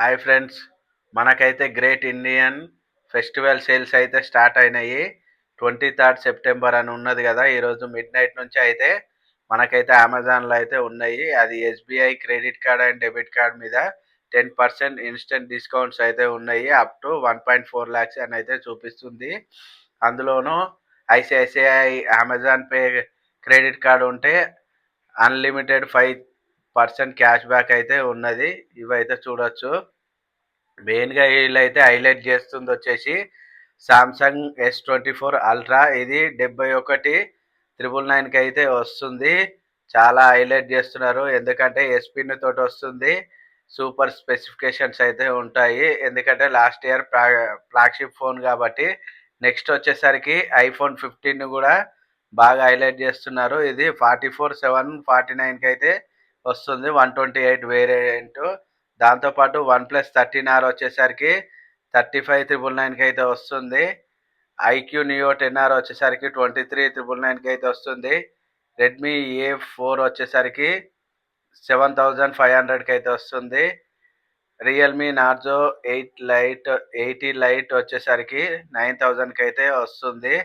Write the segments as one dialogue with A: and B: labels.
A: Hi friends, మనకైతే great Indian festival sales అయితే start అయినాయి. 23 సెప్టెంబర్ అని ఉన్నది కదా, ఈరోజు మిడ్ నైట్ నుంచి అయితే మనకైతే అమెజాన్లో అయితే ఉన్నాయి. అది SBI credit card and debit card మీద 10% ఇన్స్టెంట్ డిస్కౌంట్స్ అయితే ఉన్నాయి. అప్ టు 1.4 lakhs అని అయితే చూపిస్తుంది. అందులోనూ ICICI Amazon pay credit card ఉంటే అన్లిమిటెడ్ 5% క్యాష్ బ్యాక్ అయితే ఉన్నది. ఇవైతే చూడొచ్చు. మెయిన్గా వీళ్ళైతే హైలైట్ చేస్తుంది వచ్చేసి సామ్సంగ్ S24 Ultra. ఇది 71,999కి అయితే వస్తుంది. చాలా హైలైట్ చేస్తున్నారు, ఎందుకంటే ఎస్పిన్ తోటి వస్తుంది. సూపర్ స్పెసిఫికేషన్స్ అయితే ఉంటాయి, ఎందుకంటే లాస్ట్ ఇయర్ ఫ్లాగ్షిప్ ఫోన్ కాబట్టి. నెక్స్ట్ వచ్చేసరికి ఐఫోన్ 15 కూడా బాగా హైలైట్ చేస్తున్నారు. ఇది 44,749కి అయితే వస్తుంది, 128 వేరియంట్. దాంతోపాటు OnePlus 13R వచ్చేసరికి 35,999కి అయితే వస్తుంది. ఐక్యూ నియో 10R వచ్చేసరికి 23,999కి అయితే వస్తుంది. రెడ్మీ A4 వచ్చేసరికి 7,500కి అయితే వస్తుంది. రియల్మీ నార్జో 80 లైట్ వచ్చేసరికి 9,000కి అయితే వస్తుంది.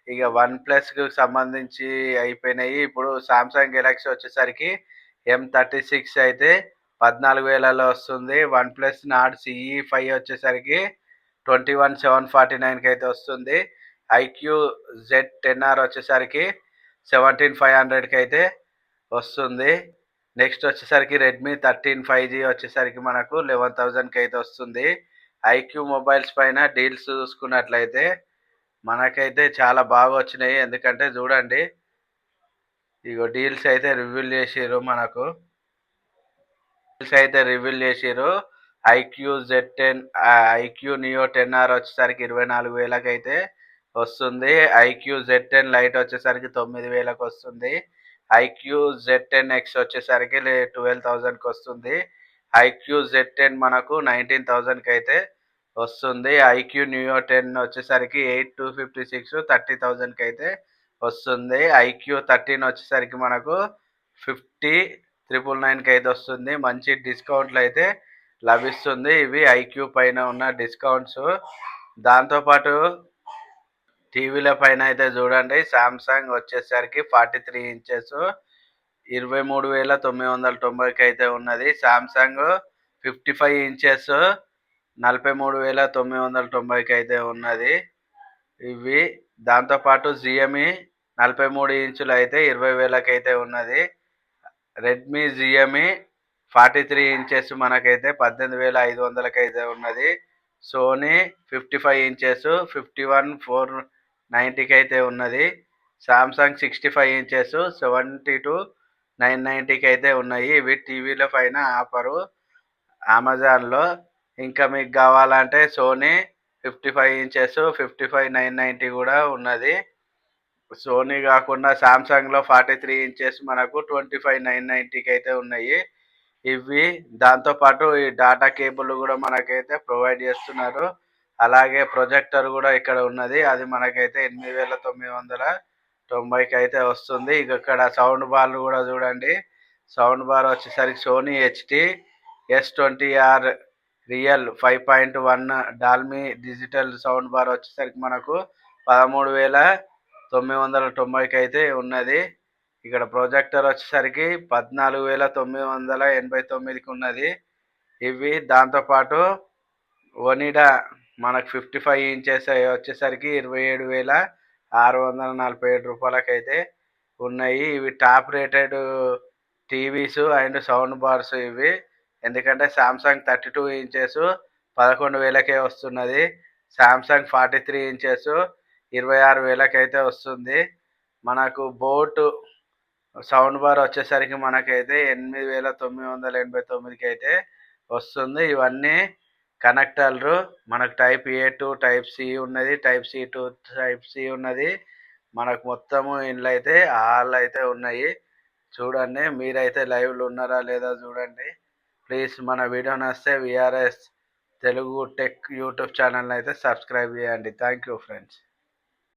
A: ఇక OnePlusకి సంబంధించి అయిపోయినాయి. ఇప్పుడు సామ్సంగ్ గెలాక్సీ వచ్చేసరికి M36 అయితే 14,000లో వస్తుంది. OnePlus Nord CE5 వచ్చేసరికి 21,749కి అయితే వస్తుంది. ఐక్యూ Z10R వచ్చేసరికి 17,500కి అయితే వస్తుంది. నెక్స్ట్ వచ్చేసరికి రెడ్మీ 13 5G వచ్చేసరికి మనకు 11,000కి అయితే వస్తుంది. ఐక్యూ మొబైల్స్ పైన డీల్స్ చూసుకున్నట్లయితే మనకైతే చాలా బాగా వచ్చినాయి, ఎందుకంటే చూడండి, ఇగో డీల్స్ అయితే రివీల్ చేసిర్రు. మనకు డీల్స్ అయితే రివీల్ చేసిర్రు. ఐక్యూ నియో 10R వచ్చేసరికి 24,000కి అయితే వస్తుంది. ఐక్యూ Z10 లైట్ వచ్చేసరికి 9,000కి వస్తుంది. ఐక్యూ Z10X వచ్చేసరికి 12,000కి వస్తుంది. ఐక్యూ Z10 మనకు 19,000కి అయితే వస్తుంది. ఐక్యూ నియో 10 వచ్చేసరికి 8,256 30,000కి అయితే వస్తుంది. ఐక్యూ 13 వచ్చేసరికి మనకు 50,999కి అయితే వస్తుంది. మంచి డిస్కౌంట్లు అయితే లభిస్తుంది. ఇవి ఐక్యూ పైన ఉన్న డిస్కౌంట్స్. దాంతోపాటు టీవీల పైన అయితే చూడండి, సామ్సంగ్ వచ్చేసరికి 43 ఇంచెస్ 23,990కి అయితే ఉన్నది. సామ్సంగ్ 55 ఇంచెస్ 43,990కి అయితే ఉన్నది. ఇవి దాంతోపాటు జిఎంఈ 43 ఇంచులు అయితే 20,000కి అయితే ఉన్నది. రెడ్మీ జిఎంఈ 43 ఇంచెస్ మనకైతే 18,500కి అయితే ఉన్నది. సోనీ 55 ఇంచెస్ 51,490కి అయితే ఉన్నది. సామ్సంగ్ 65 ఇంచెస్ 72,990కి అయితే ఉన్నాయి. ఇవి టీవీల పైన ఆఫరు అమెజాన్లో. ఇంకా మీకు కావాలంటే సోనీ 55 ఇంచెస్ 55,990 కూడా ఉన్నది. సోనీ కాకుండా సామ్సంగ్లో 43 ఇంచెస్ మనకు 25,990కి అయితే ఉన్నాయి. ఇవి దాంతోపాటు ఈ డాటా కేబుల్ కూడా మనకైతే ప్రొవైడ్ చేస్తున్నారు. అలాగే ప్రొజెక్టర్ కూడా ఇక్కడ ఉన్నది, అది మనకైతే 8,990కి అయితే వస్తుంది. ఇక ఇక్కడ సౌండ్ బార్ కూడా చూడండి. సౌండ్ బార్ వచ్చేసరికి Sony HD S20R real 5.1 Dolby digital sound bar వచ్చేసరికి మనకు 13,990కి అయితే ఉన్నది. ఇక్కడ ప్రొజెక్టర్ వచ్చేసరికి 14,989కి ఉన్నది. ఇవి దాంతోపాటు ఒనిడా మనకు 55 ఇంచెస్ వచ్చేసరికి 27,647 రూపాయలకి అయితే ఉన్నాయి. ఇవి top rated TVs and sound bars ఇవి, ఎందుకంటే సామ్సంగ్ 32 ఇంచెస్ 11,000కే వస్తున్నది. సామ్సంగ్ 43 ఇంచెస్ 26,000కి అయితే వస్తుంది. మనకు బోట్ సౌండ్ బార్ వచ్చేసరికి మనకైతే 8,989కి అయితే వస్తుంది. ఇవన్నీ కనెక్టర్లు మనకు type A to type C ఉన్నది, type C to type C ఉన్నది. మనకు మొత్తము ఇండ్లు అయితే ఆల్ అయితే ఉన్నాయి. చూడండి, మీరైతే లైవ్లో ఉన్నారా లేదా చూడండి. ప్లీజ్ మన వీడియో నచ్చితే VRS Telugu tech YouTube channel అయితే సబ్స్క్రైబ్ చేయండి. Thank you friends.